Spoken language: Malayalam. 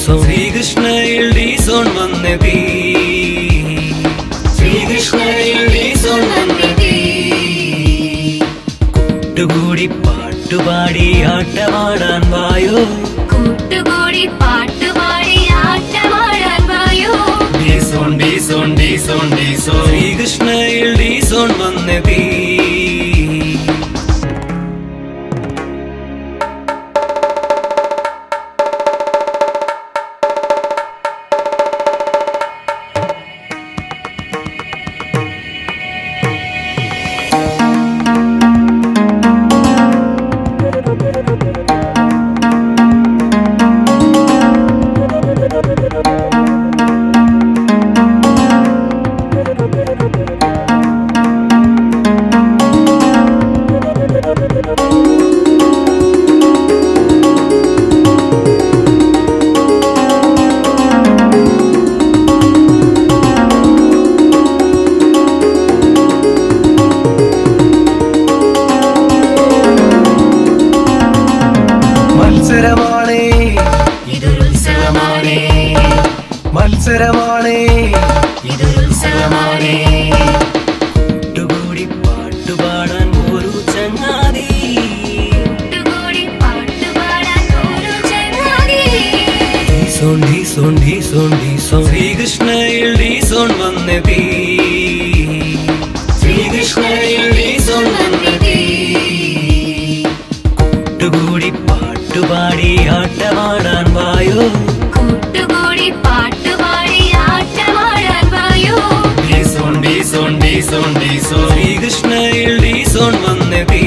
ഡീസോൺ ശ്രീകൃഷ്ണയിൽ ഡീസോൺ വന്നെത്തി ശ്രീകൃഷ്ണയിൽ ഡീസോൺ വന്നെത്തി കൂട്ടുകൂടി പാട്ടുപാടി ആട്ടമാടാൻ വായോ കൂട്ടുകൂടി പാട്ടുപാടി ആട്ടമാടാൻ വായോ ഡീസോൺ ഡീസോൺ ഡീസോൺ ഡീസോൺ ശ്രീകൃഷ്ണയിൽ ഡീസോൺ വന്നെത്തി മത്സരമാണേ ഇതൊരുത്സവമാണേ കൂട്ടുകൂടി പാട്ടുപാടാൻ ഒരു ചങ്ങാതി കൂട്ടുകൂടി പാട്ടുപാടാൻ ഒരു ചങ്ങാതി ഡീസോൺ ഡീസോൺ ഡീസോൺ ഡീസോൺ ശ്രീകൃഷ്ണയിൽ ഡീസോൺ വന്നെത്തി ശ്രീകൃഷ്ണയിൽ ഡീസോൺ വന്നെത്തി കൂട്ടുകൂടി പാട്ടുപാടി ആട്ടമാടാൻ വായോ കൂട്ടുകൂടി പാട്ടുപാടി ആട്ടമാടാൻ വായോ ഡീസോൺ ഡീസോൺ ഡീസോൺ ഡീസോൺ ശ്രീകൃഷ്ണയിൽ ഡീസോൺ വന്നെത്തി